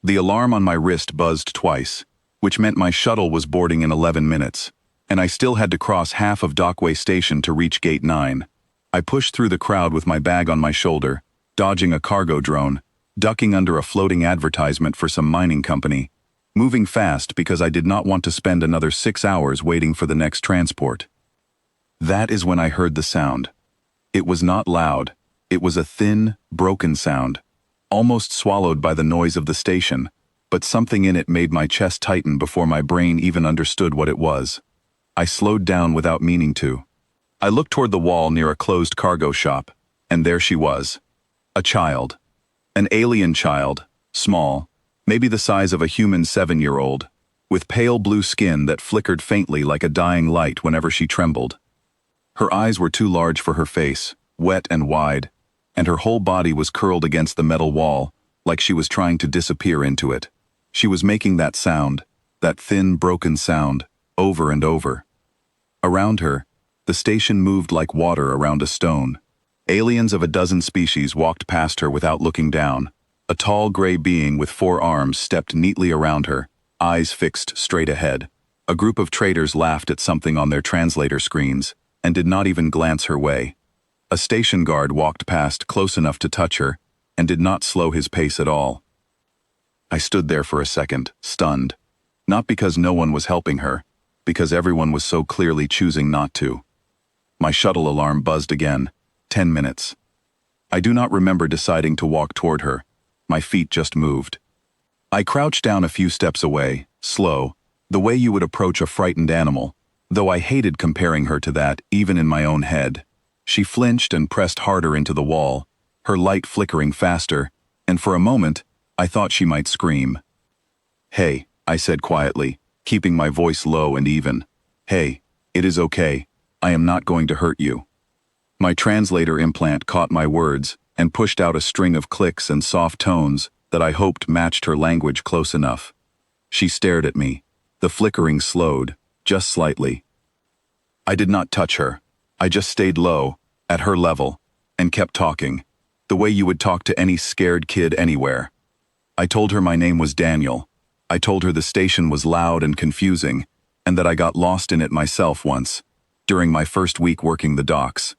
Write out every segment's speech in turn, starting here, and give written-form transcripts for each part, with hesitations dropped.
The alarm on my wrist buzzed twice, which meant my shuttle was boarding in 11 minutes, and I still had to cross half of Dockway Station to reach Gate 9. I pushed through the crowd with my bag on my shoulder, dodging a cargo drone, ducking under a floating advertisement for some mining company, moving fast because I did not want to spend another 6 hours waiting for the next transport. That is when I heard the sound. It was not loud. It was a thin, broken sound, almost swallowed by the noise of the station, but something in it made my chest tighten before my brain even understood what it was. I slowed down without meaning to. I looked toward the wall near a closed cargo shop, and there she was. A child. An alien child, small, maybe the size of a human 7-year-old, with pale blue skin that flickered faintly like a dying light whenever she trembled. Her eyes were too large for her face, wet and wide, and her whole body was curled against the metal wall, like she was trying to disappear into it. She was making that sound, that thin, broken sound, over and over. Around her, the station moved like water around a stone. Aliens of a dozen species walked past her without looking down. A tall gray being with 4 arms stepped neatly around her, eyes fixed straight ahead. A group of traders laughed at something on their translator screens, and did not even glance her way. A station guard walked past close enough to touch her, and did not slow his pace at all. I stood there for a second, stunned. Not because no one was helping her, because everyone was so clearly choosing not to. My shuttle alarm buzzed again. 10 minutes. I do not remember deciding to walk toward her. My feet just moved. I crouched down a few steps away, slow, the way you would approach a frightened animal, though I hated comparing her to that, even in my own head. She flinched and pressed harder into the wall, her light flickering faster, and for a moment, I thought she might scream. "Hey," I said quietly, keeping my voice low and even. "Hey, it is okay. I am not going to hurt you." My translator implant caught my words and pushed out a string of clicks and soft tones that I hoped matched her language close enough. She stared at me. The flickering slowed, just slightly. I did not touch her. I just stayed low, at her level, and kept talking, the way you would talk to any scared kid anywhere. I told her my name was Daniel. I told her the station was loud and confusing, and that I got lost in it myself once, during my first week working the docks.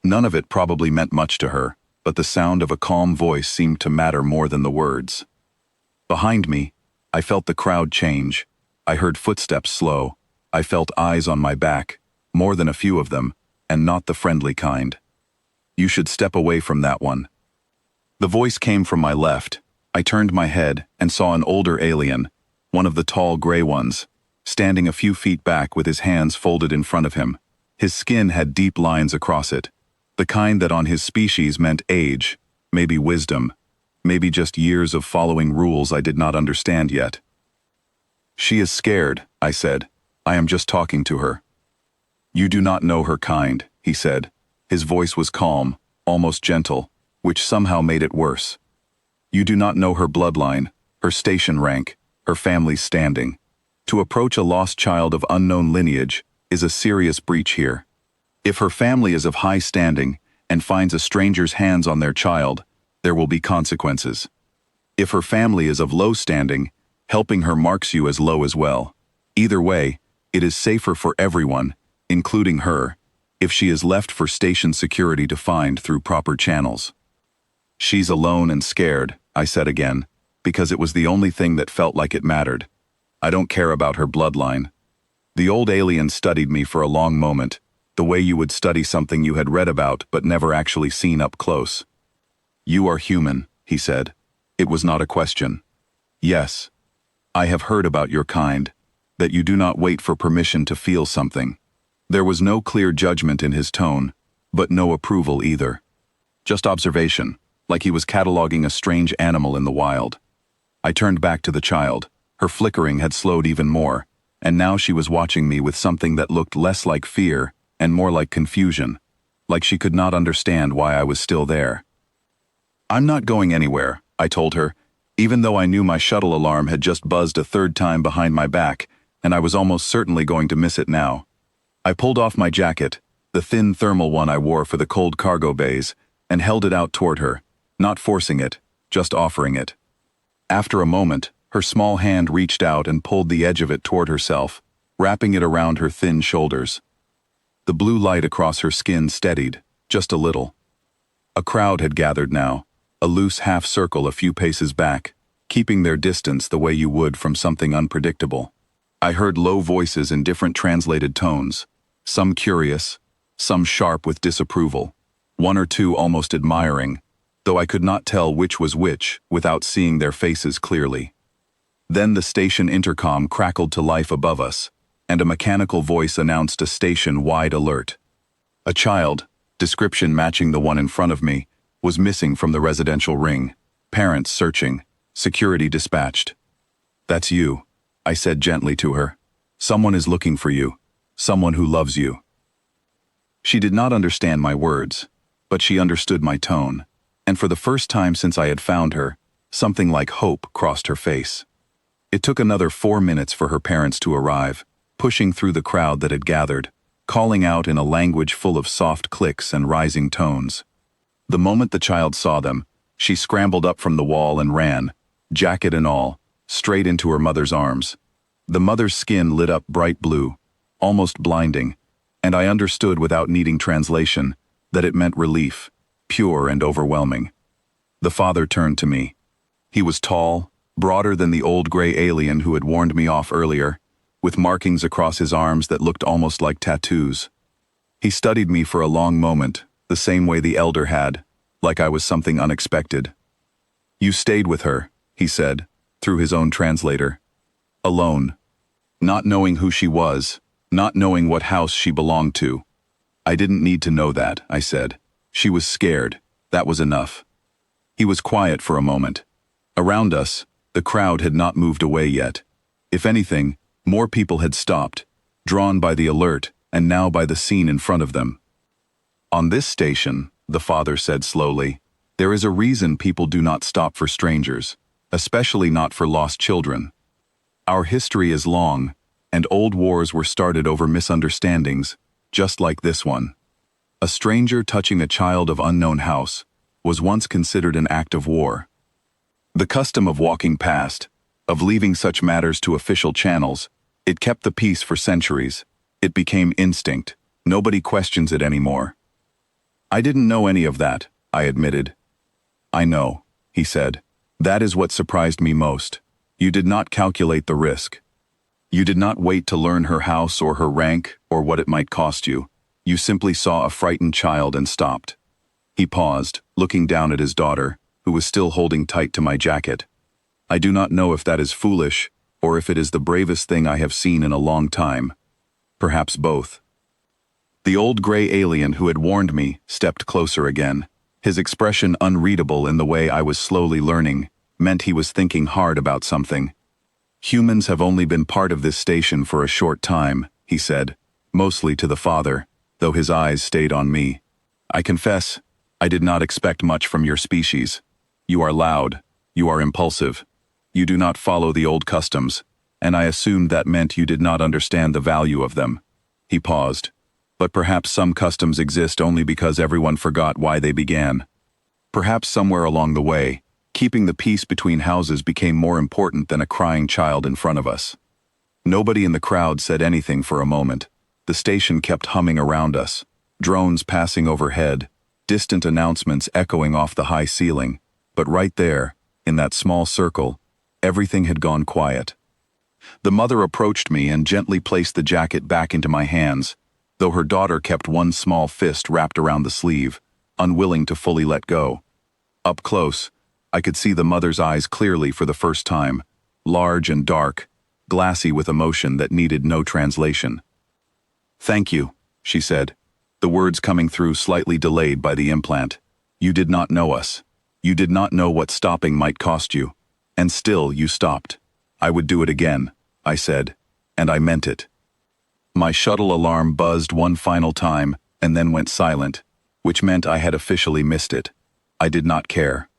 None of it probably meant much to her, but the sound of a calm voice seemed to matter more than the words. Behind me, I felt the crowd change. I heard footsteps slow. I felt eyes on my back, more than a few of them, and not the friendly kind. "You should step away from that one." The voice came from my left. I turned my head and saw an older alien, one of the tall gray ones, standing a few feet back with his hands folded in front of him. His skin had deep lines across it, the kind that on his species meant age, maybe wisdom, maybe just years of following rules I did not understand yet. "She is scared," I said. "I am just talking to her." "You do not know her kind," he said. His voice was calm, almost gentle, which somehow made it worse. "You do not know her bloodline, her station rank, her family's standing. To approach a lost child of unknown lineage is a serious breach here. If her family is of high standing and finds a stranger's hands on their child, there will be consequences. If her family is of low standing, helping her marks you as low as well. Either way, it is safer for everyone, including her, if she is left for station security to find through proper channels." "She's alone and scared," I said again, because it was the only thing that felt like it mattered. "I don't care about her bloodline." The old alien studied me for a long moment, the way you would study something you had read about but never actually seen up close. "You are human," he said. It was not a question. "Yes. I have heard about your kind, that you do not wait for permission to feel something." There was no clear judgment in his tone, but no approval either. Just observation, like he was cataloging a strange animal in the wild. I turned back to the child. Her flickering had slowed even more, and now she was watching me with something that looked less like fear and more like confusion, like she could not understand why I was still there. "I'm not going anywhere," I told her, even though I knew my shuttle alarm had just buzzed a third time behind my back, and I was almost certainly going to miss it now. I pulled off my jacket, the thin thermal one I wore for the cold cargo bays, and held it out toward her, not forcing it, just offering it. After a moment, her small hand reached out and pulled the edge of it toward herself, wrapping it around her thin shoulders. The blue light across her skin steadied, just a little. A crowd had gathered now, a loose half-circle a few paces back, keeping their distance the way you would from something unpredictable. I heard low voices in different translated tones, some curious, some sharp with disapproval, one or two almost admiring, though I could not tell which was which without seeing their faces clearly. Then the station intercom crackled to life above us, and a mechanical voice announced a station-wide alert. A child, description matching the one in front of me, was missing from the residential ring. Parents searching, security dispatched. "That's you," I said gently to her. "Someone is looking for you. Someone who loves you." She did not understand my words, but she understood my tone, and for the first time since I had found her, something like hope crossed her face. It took another 4 minutes for her parents to arrive, pushing through the crowd that had gathered, calling out in a language full of soft clicks and rising tones. The moment the child saw them, she scrambled up from the wall and ran, jacket and all, straight into her mother's arms. The mother's skin lit up bright blue, almost blinding, and I understood without needing translation that it meant relief, pure and overwhelming. The father turned to me. He was tall, broader than the old gray alien who had warned me off earlier, with markings across his arms that looked almost like tattoos. He studied me for a long moment, the same way the elder had, like I was something unexpected. "You stayed with her," he said, through his own translator. "Alone. Not knowing who she was, not knowing what house she belonged to." "I didn't need to know that," I said. "She was scared. That was enough." He was quiet for a moment. Around us, the crowd had not moved away yet. If anything, more people had stopped, drawn by the alert and now by the scene in front of them. "On this station," the father said slowly, "there is a reason people do not stop for strangers, especially not for lost children. Our history is long, and old wars were started over misunderstandings, just like this one. A stranger touching a child of unknown house was once considered an act of war. The custom of walking past, of leaving such matters to official channels, it kept the peace for centuries. It became instinct. Nobody questions it anymore." "I didn't know any of that," I admitted. "I know," he said. "That is what surprised me most. You did not calculate the risk. You did not wait to learn her house or her rank or what it might cost you. You simply saw a frightened child and stopped." He paused, looking down at his daughter, who was still holding tight to my jacket. "I do not know if that is foolish or if it is the bravest thing I have seen in a long time. Perhaps both." The old gray alien who had warned me stepped closer again. His expression unreadable in the way I was slowly learning meant he was thinking hard about something. "Humans have only been part of this station for a short time," he said, mostly to the father, though his eyes stayed on me. "I confess, I did not expect much from your species. You are loud, you are impulsive, you do not follow the old customs, and I assumed that meant you did not understand the value of them." He paused. "But perhaps some customs exist only because everyone forgot why they began. Perhaps somewhere along the way, keeping the peace between houses became more important than a crying child in front of us." Nobody in the crowd said anything for a moment. The station kept humming around us, drones passing overhead, distant announcements echoing off the high ceiling, but right there, in that small circle, everything had gone quiet. The mother approached me and gently placed the jacket back into my hands, though her daughter kept one small fist wrapped around the sleeve, unwilling to fully let go. Up close, I could see the mother's eyes clearly for the first time, large and dark, glassy with emotion that needed no translation. "Thank you," she said, the words coming through slightly delayed by the implant. "You did not know us. You did not know what stopping might cost you. And still you stopped. I would do it again," I said, and I meant it. My shuttle alarm buzzed one final time and then went silent, which meant I had officially missed it. I did not care.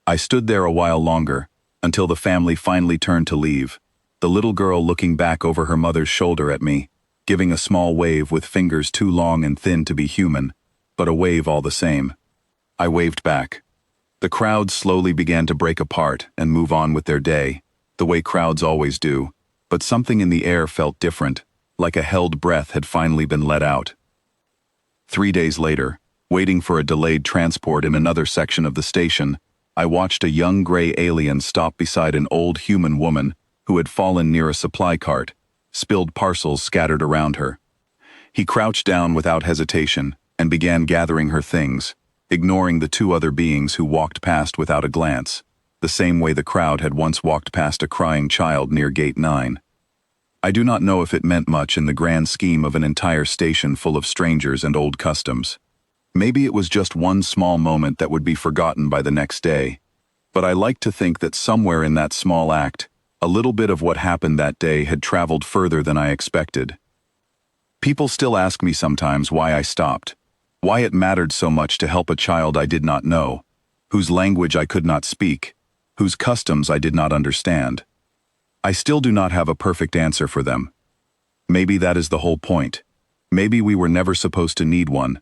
I stood there a while longer, until the family finally turned to leave, the little girl looking back over her mother's shoulder at me, giving a small wave with fingers too long and thin to be human, but a wave all the same. I waved back. The crowd slowly began to break apart and move on with their day, the way crowds always do, but something in the air felt different, like a held breath had finally been let out. 3 days later, waiting for a delayed transport in another section of the station, I watched a young gray alien stop beside an old human woman who had fallen near a supply cart, spilled parcels scattered around her. He crouched down without hesitation and began gathering her things, ignoring the two other beings who walked past without a glance, the same way the crowd had once walked past a crying child near Gate 9. I do not know if it meant much in the grand scheme of an entire station full of strangers and old customs. Maybe it was just one small moment that would be forgotten by the next day. But I like to think that somewhere in that small act, a little bit of what happened that day had traveled further than I expected. People still ask me sometimes why I stopped, why it mattered so much to help a child I did not know, whose language I could not speak, whose customs I did not understand. I still do not have a perfect answer for them. Maybe that is the whole point. Maybe we were never supposed to need one.